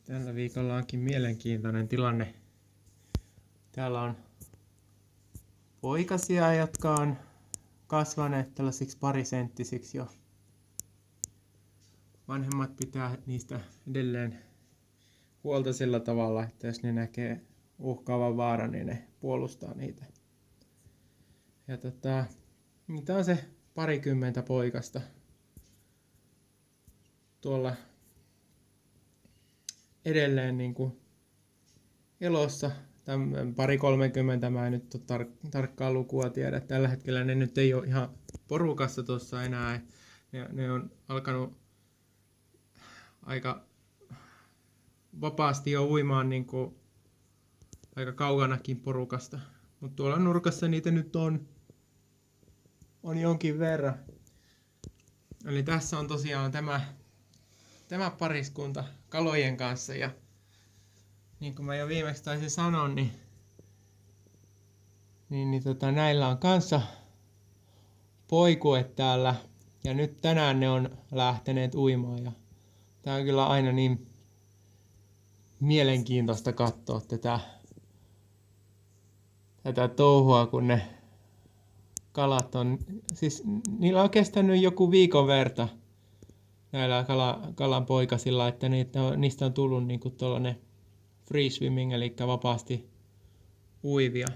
Tällä viikolla onkin mielenkiintoinen tilanne. Täällä on poikasia, jotka on kasvaneet tällaisiksi parisenttisiksi jo. Vanhemmat pitää niistä edelleen huolta sillä tavalla, että jos ne näkee uhkaavan vaaran, niin ne puolustaa niitä. Ja niitä on se 20 poikasta tuolla edelleen niin kuin elossa. 30 mä en nyt ole tarkkaa lukua tiedä. Tällä hetkellä ne nyt ei ole ihan porukassa tuossa enää. Ne on alkanut aika vapaasti jo uimaan niin kuin aika kaukanakin porukasta. Mutta tuolla nurkassa niitä nyt on jonkin verran. Eli tässä on tosiaan tämä pariskunta kalojen kanssa. Ja niin kuin mä jo viimeksi taisin sanoa, niin näillä on kanssa poikue täällä. Ja nyt tänään ne on lähteneet uimaan. Ja tää on kyllä aina niin mielenkiintoista katsoa tätä touhua, kun ne kalat on, siis niillä on kestänyt joku viikon verta näillä kalan poikasilla, että niistä on tullut niinku tuollainen free swimming, eli vapaasti uivia.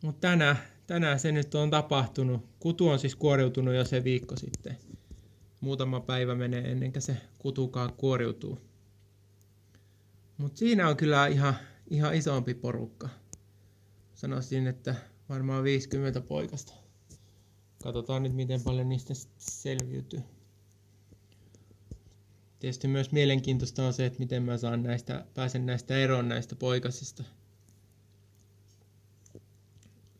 Mutta tänään se nyt on tapahtunut. Kutu on siis kuoriutunut jo se viikko sitten. Muutama päivä menee ennen kuin se kutukaan kuoriutuu. Mutta siinä on kyllä ihan isompi porukka. Sanoisin, että varmaan 50 poikasta. Katsotaan nyt, miten paljon niistä selviytyy. Tietysti myös mielenkiintoista on se, että miten mä pääsen näistä eroon näistä poikasista.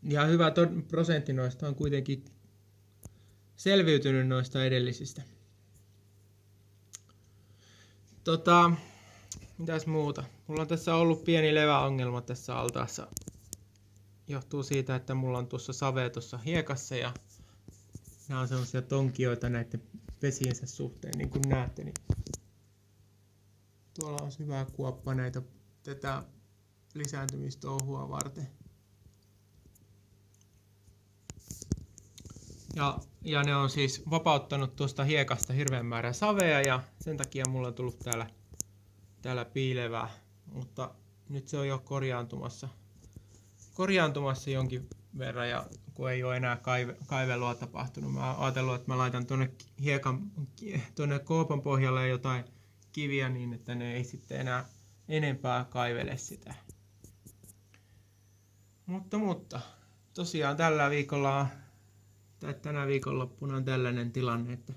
Ja hyvä prosentti noista on kuitenkin selviytynyt noista edellisistä. Mitäs muuta? Mulla on tässä ollut pieni leväongelma tässä altaassa. Johtuu siitä, että mulla on tuossa save tuossa hiekassa ja nämä on sellaisia tonkioita näiden vesiensä suhteen, niin kuin näette. Niin tuolla on hyvä kuoppa tätä lisääntymistouhua varten. Ja ne on siis vapauttanut tuosta hiekasta hirveän määrän savea ja sen takia mulla on tullut täällä piilevää, mutta nyt se on jo korjaantumassa jonkin verran ja kun ei ole enää kaivelua tapahtunut. Mä oon ajatellut, että mä laitan tuonne koopan pohjalle jotain kiviä niin, että ne ei sitten enää enempää kaivele sitä. Mutta tosiaan tänä viikonloppuna on tällainen tilanne, että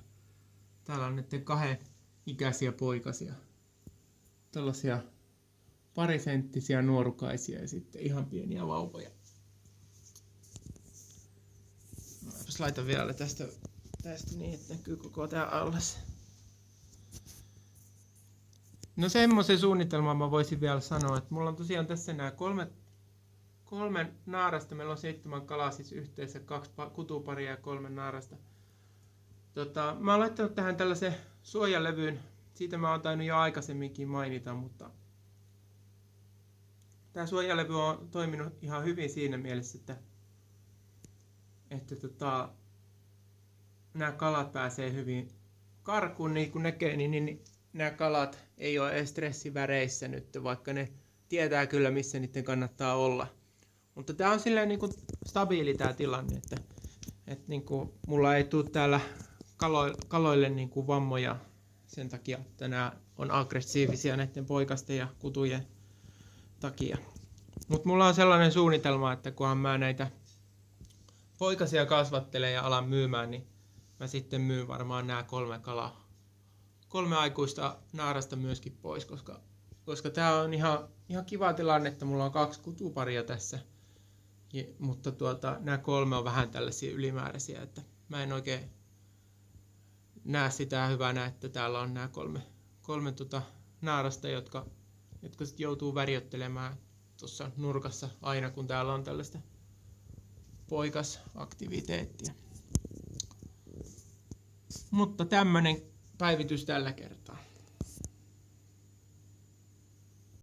täällä on nyt 2 ikäisiä poikasia. Tällaisia parisenttisiä nuorukaisia ja sitten ihan pieniä vauvoja. Mäpäs laitan vielä tästä niin, että näkyy koko tää allas. No semmoisen suunnitelman mä voisin vielä sanoa, että mulla on tosiaan tässä nämä kolme naarasta. Meillä on 7 kalaa, siis yhteensä 2 kutuparia ja 3 naarasta. Mä oon laittanut tähän tällaisen suojalevyyn. Siitä mä oon tainnut jo aikaisemminkin mainita, mutta tää suojalevy on toiminut ihan hyvin siinä mielessä, että nämä kalat pääsee hyvin karkuun. Niin kuin näkee, niin nämä kalat ei ole edes stressiväreissä nyt, vaikka ne tietää kyllä, missä niiden kannattaa olla. Mutta tää on silleen niin kuin stabiili tää tilanne, että niin kuin mulla ei tule täällä kaloille niin kuin vammoja sen takia, että nämä on aggressiivisia näiden poikasten ja kutujen takia. Mutta mulla on sellainen suunnitelma, että kunhan mä näitä poikasia kasvattelen ja alan myymään, niin mä sitten myyn varmaan nämä 3 aikuista naarasta myöskin pois, koska tää on ihan kiva tilanne, että mulla on 2 kutuparia tässä. Mutta nämä 3 on vähän tällaisia ylimääräisiä, että mä en oikein näe sitä hyvänä, että täällä on nämä 3 naarasta, jotka sit joutuu värjöttelemään tuossa nurkassa aina, kun täällä on tällaista poikasaktiviteettia. Mutta tämmönen päivitys tällä kertaa.